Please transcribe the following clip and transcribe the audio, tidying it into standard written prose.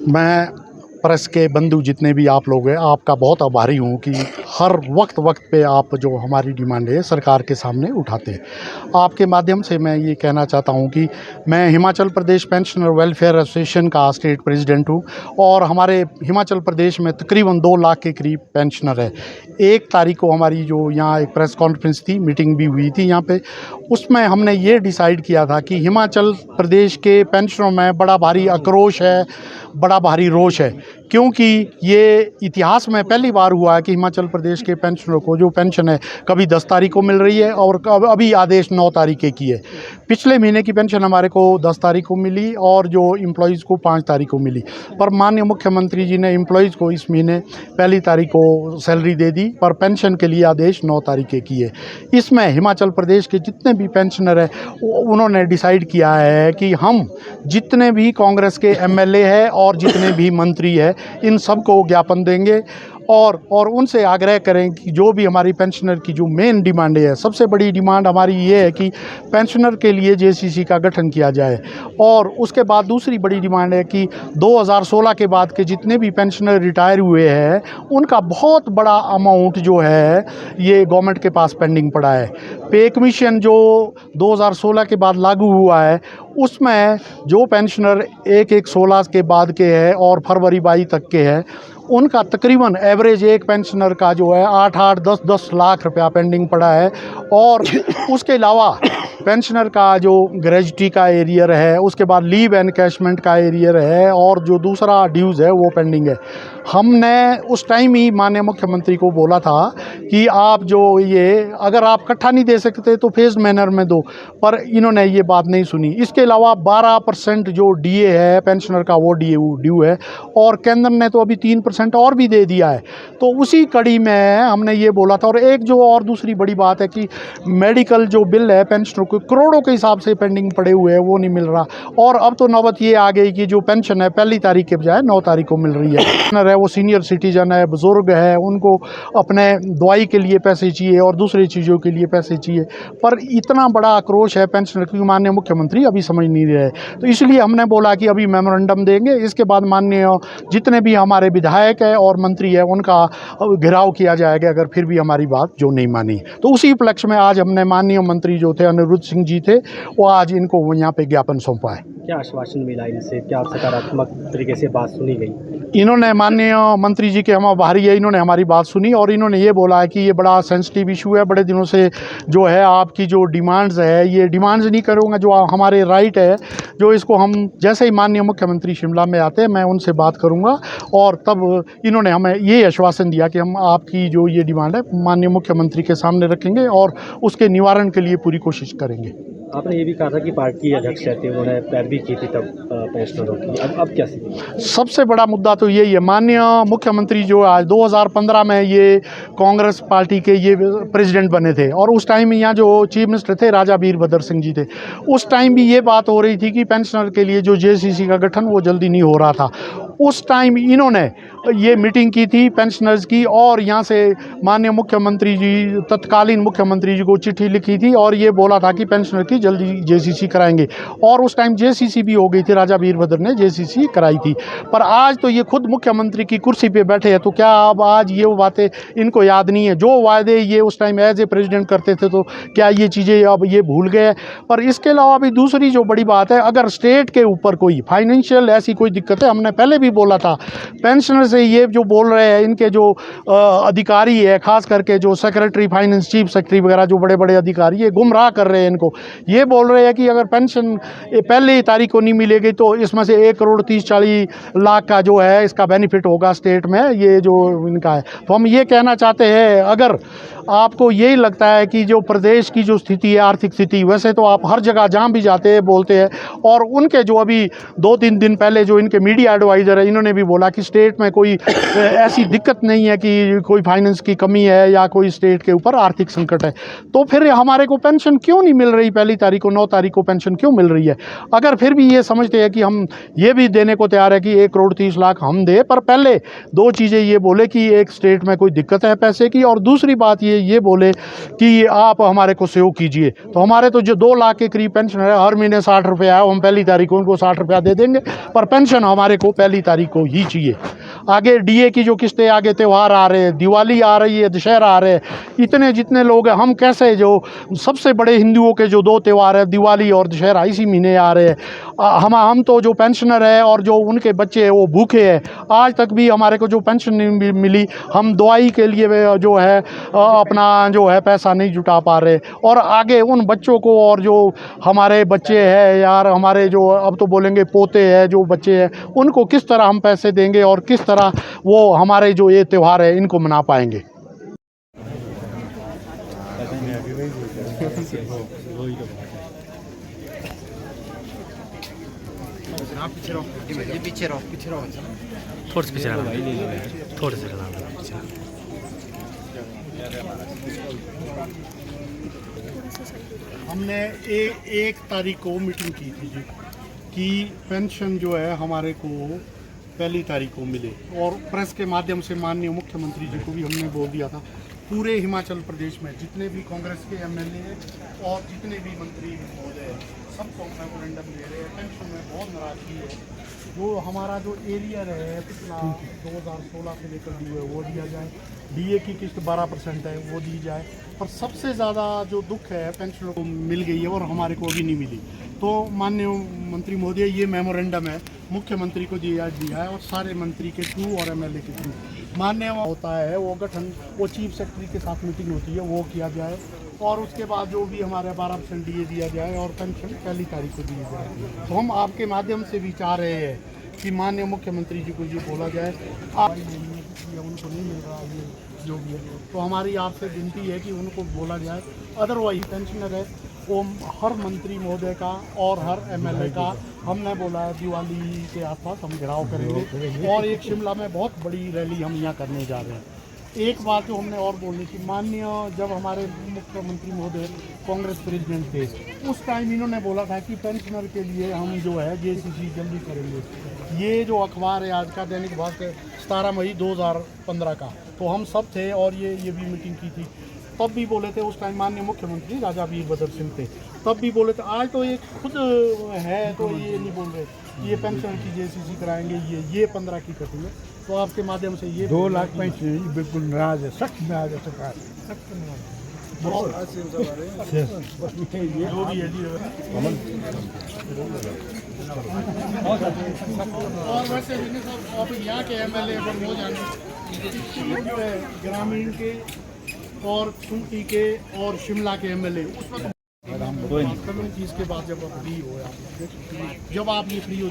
मैं प्रेस के बंधु जितने भी आप लोग हैं, आपका बहुत आभारी हूँ कि हर वक्त पे आप जो हमारी डिमांड है सरकार के सामने उठाते हैं। आपके माध्यम से मैं ये कहना चाहता हूँ कि मैं Himachal Pradesh pensioner welfare association का स्टेट प्रेसिडेंट हूँ और हमारे हिमाचल प्रदेश में तकरीबन 2 लाख के करीब पेंशनर है। 1 तारीख को हमारी जो यहाँ एक प्रेस कॉन्फ्रेंस थी, मीटिंग भी हुई थी यहाँ पे, उसमें हमने ये डिसाइड किया था कि हिमाचल प्रदेश के पेंशनरों में बड़ा भारी आक्रोश है, बड़ा भारी रोष है, क्योंकि ये इतिहास में पहली बार हुआ है कि हिमाचल प्रदेश के पेंशनरों को जो पेंशन है कभी 10 तारीख को मिल रही है और अभी आदेश 9 तारीख की है। पिछले महीने की पेंशन हमारे को 10 तारीख को मिली और जो एम्प्लॉयज़ को 5 तारीख को मिली, पर माननीय मुख्यमंत्री जी ने एम्प्लॉयज़ को इस महीने पहली तारीख को सैलरी दे दी, पर पेंशन के लिए आदेश 9 तारीख की है। इसमें हिमाचल प्रदेश के जितने भी पेंशनर हैं उन्होंने डिसाइड किया है कि हम जितने भी कांग्रेस के एमएलए हैं और जितने भी मंत्री हैं इन सब को ज्ञापन देंगे और उनसे आग्रह करें कि जो भी हमारी पेंशनर की जो मेन डिमांड है, सबसे बड़ी डिमांड हमारी ये है कि पेंशनर के लिए जेसीसी का गठन किया जाए। और उसके बाद दूसरी बड़ी डिमांड है कि 2016 के बाद के जितने भी पेंशनर रिटायर हुए हैं उनका बहुत बड़ा अमाउंट जो है ये गवर्नमेंट के पास पेंडिंग पड़ा है। पे कमीशन जो 2016 के बाद लागू हुआ है उसमें जो पेंशनर 1/1/16 के बाद के हैं और फरवरी 22 तक के हैं उनका तकरीबन एवरेज एक पेंशनर का जो है 8-8, 10-10 लाख रुपया पेंडिंग पड़ा है। और उसके अलावा पेंशनर का जो ग्रेजुटी का एरियर है, उसके बाद लीव एनकैशमेंट का एरियर है और जो दूसरा ड्यूज़ है वो पेंडिंग है। हमने उस टाइम ही माननीय मुख्यमंत्री को बोला था कि आप जो ये अगर आप इकट्ठा नहीं दे सकते तो फेज़ मैनर में दो, पर इन्होंने ये बात नहीं सुनी। इसके अलावा 12% जो डीए है पेंशनर का वो ड्यू है और केंद्र ने तो अभी 3% और भी दे दिया है। तो उसी कड़ी में हमने ये बोला था। और एक जो और दूसरी बड़ी बात है कि मेडिकल जो बिल है पेंशनर को करोड़ों के हिसाब से पेंडिंग पड़े हुए हैं, वो नहीं मिल रहा। और अब तो नौबत ये आ गई कि जो पेंशन है पहली तारीख के बजाय 9 तारीख को मिल रही है। पेंशनर है वो सीनियर सिटीजन है, बुजुर्ग है, उनको अपने दवाई के लिए पैसे चाहिए और दूसरी चीज़ों के लिए पैसे चाहिए, पर इतना बड़ा आक्रोश है पेंशनर की माननीय मुख्यमंत्री अभी समझ नहीं रहे। तो इसलिए हमने बोला कि अभी मेमोरेंडम देंगे, इसके बाद माननीय जितने भी हमारे विधायक है और मंत्री है उनका घेराव किया जाएगा अगर फिर भी हमारी बात जो नहीं मानी। तो उसी उपलक्ष्य में आज हमने माननीय मंत्री जो थे अनिरुद्ध सिंह जी थे वो आज इनको यहाँ पे ज्ञापन सौंपा है। क्या आश्वासन मिला इनसे, क्या सकारात्मक तरीके से बात सुनी गई? इन्होंने माननीय मंत्री जी के हम आभारी है, इन्होंने हमारी बात सुनी और इन्होंने ये बोला है कि ये बड़ा सेंसिटिव इशू है, बड़े दिनों से जो है आपकी जो डिमांड्स है ये डिमांड्स नहीं करूँगा, जो हमारे राइट है, जो इसको हम जैसे ही माननीय मुख्यमंत्री शिमला में आते हैं मैं उनसे बात करूँगा। और तब इन्होंने हमें ये आश्वासन दिया कि हम आपकी जो ये डिमांड है माननीय मुख्यमंत्री के सामने रखेंगे और उसके निवारण के लिए पूरी कोशिश करेंगे। आपने ये भी कहा था कि पार्टी अध्यक्ष रहते उन्होंने पैरवी की थी तब पेंशनरों की, अब क्या स्थिति? सबसे बड़ा मुद्दा तो यही है, माननीय मुख्यमंत्री जो आज 2015 में ये कांग्रेस पार्टी के ये प्रेसिडेंट बने थे और उस टाइम यहाँ जो चीफ मिनिस्टर थे राजा वीरभद्र सिंह जी थे, उस टाइम भी ये बात हो रही थी कि पेंशनर के लिए जो जेसीसी का गठन वो जल्दी नहीं हो रहा था। उस टाइम इन्होंने ये मीटिंग की थी पेंशनर्स की और यहाँ से माननीय मुख्यमंत्री जी, तत्कालीन मुख्यमंत्री जी को चिट्ठी लिखी थी और ये बोला था कि पेंशनर की जल्दी जेसीसी कराएंगे और उस टाइम जेसीसी भी हो गई थी, राजा वीरभद्र ने जेसीसी कराई थी। पर आज तो ये खुद मुख्यमंत्री की कुर्सी पे बैठे हैं, तो क्या अब आज ये बातें इनको याद नहीं है? जो वायदे ये उस टाइम एज ए प्रेसिडेंट करते थे तो क्या ये चीज़ें अब ये भूल गए? पर इसके अलावा भी दूसरी जो बड़ी बात है, अगर स्टेट के ऊपर कोई फाइनेंशियल ऐसी कोई दिक्कत है, हमने पहले भी बोला था पेंशनर से ये जो बोल रहे हैं इनके जो अधिकारी है, खास करके जो सेक्रेटरी फाइनेंस, चीफ सेक्रेटरी वगैरह जो बड़े बड़े अधिकारी है, गुमराह कर रहे हैं इनको। ये बोल रहे हैं कि अगर पेंशन पहली तारीख को नहीं मिलेगी तो इसमें से 1,30,40 लाख का जो है इसका बेनिफिट होगा स्टेट में, ये जो इनका है। तो हम ये कहना चाहते हैं, अगर आपको यही लगता है कि जो प्रदेश की जो स्थिति है, आर्थिक स्थिति, वैसे तो आप हर जगह जहाँ भी जाते हैं बोलते हैं, और उनके जो अभी 2-3 दिन पहले जो इनके मीडिया एडवाइज़र है इन्होंने भी बोला कि स्टेट में कोई ऐसी दिक्कत नहीं है कि कोई फाइनेंस की कमी है या कोई स्टेट के ऊपर आर्थिक संकट है, तो फिर हमारे को पेंशन क्यों नहीं मिल रही? पहली तारीख को 9 तारीख को पेंशन क्यों मिल रही है? अगर फिर भी ये समझते हैं कि हम ये भी देने को तैयार है कि 1,30,00,000 हम दे, पर पहले 2 चीज़ें ये बोले कि एक स्टेट में कोई दिक्कत है पैसे की, और दूसरी बात ये बोले कि आप हमारे को सहयोग कीजिए। तो हमारे तो जो 2 लाख के करीब पेंशन है, हर महीने 60 रुपये आए, हम पहली तारीख को उनको 60 रुपया दे देंगे, पर पेंशन हमारे को पहली तारीख को ही चाहिए। आगे डीए की जो किस्तें, आगे त्यौहार आ रहे हैं, दिवाली आ रही है, दशहरा आ रहे हैं, इतने जितने लोग हैं, हम कैसे जो सबसे बड़े हिंदुओं के जो 2 त्यौहार है, दिवाली और दशहरा इसी महीने आ रहे हैं, हम तो जो पेंशनर है और जो उनके बच्चे हैं वो भूखे हैं। आज तक भी हमारे को जो पेंशन नहीं मिली, हम दवाई के लिए जो है अपना जो है पैसा नहीं जुटा पा रहे, और आगे उन बच्चों को, और जो हमारे बच्चे हैं यार, हमारे जो अब तो बोलेंगे पोते हैं, जो बच्चे हैं, उनको किस तरह हम पैसे देंगे और किस तरह वो हमारे जो ये त्यौहार है इनको मना पाएंगे। थोड़ा से पीछे रहना, थोड़ा से रहना पीछे। हमने 1 तारीख को मीटिंग की थी जी, कि पेंशन जो है हमारे को पहली तारीख को मिले, और प्रेस के माध्यम से माननीय मुख्यमंत्री जी को भी हमने बोल दिया था। पूरे हिमाचल प्रदेश में जितने भी कांग्रेस के एमएलए हैं और जितने भी मंत्री महोदय हैं, सबको मेमोरेंडम दे रहे हैं। पेंशन में बहुत नाराजगी है। जो हमारा जो एरियर है पिछला 2016 से लेकर दिए वो दिया जाए, डीए की किस्त 12% है वो दी जाए, पर सबसे ज़्यादा जो दुख है पेंशनों को मिल गई है और हमारे को अभी नहीं मिली। तो माननीय मंत्री महोदय, ये मेमोरेंडम है मुख्यमंत्री को दिया है, और सारे मंत्री के थ्रू और एमएलए के थ्रू मान्य होता है वो गठन, वो चीफ सेक्रेटरी के साथ मीटिंग होती है, वो किया जाए, और उसके बाद जो भी हमारे 12% डीए दिया जाए और पेंशन पहली तारीख को दी जाए। तो हम आपके माध्यम से भी चाह रहे हैं कि माननीय मुख्यमंत्री जी को ये बोला जाए, आप उनको नहीं मिल रहा ये जो भी है, तो हमारी आपसे विनती है कि उनको बोला जाए। अदरवाइज पेंशनर है वो हर मंत्री महोदय का और हर एमएलए का हमने बोला है दिवाली के आसपास हम घेराव करेंगे, और एक शिमला में बहुत बड़ी रैली हम यहाँ करने जा रहे हैं। एक बात जो हमने और बोलनी थी, माननीय जब हमारे मुख्यमंत्री महोदय कांग्रेस प्रेसिडेंट थे, उस टाइम इन्होंने बोला था कि पेंशनर के लिए हम जो है जेसीसी जल्दी करेंगे। ये जो अखबार है आज का दैनिक भास्कर 17 मई 2015 का, तो हम सब थे और ये भी मीटिंग की थी, तब भी बोले थे उस टाइम माननीय मुख्यमंत्री राजा वीरभद्र सिंह थे, तब भी बोले थे। आज तो ये खुद है तो ये नहीं बोल रहे ये पेंशन की जेसीसी कराएंगे, ये 15 की कटिंग है। तो आपके माध्यम से ये 2 लाख पेंशन बिल्कुल नाराज है, सख्त नाराज है सरकार, जो भी है जी। और वैसे भी अब यहाँ के एमएलए हो जाने जो है ग्रामीण के और खूंटी के और शिमला के एमएलए, उसमें तो इसके बाद जब आप फ्री हो, जब आप ये फ्री हो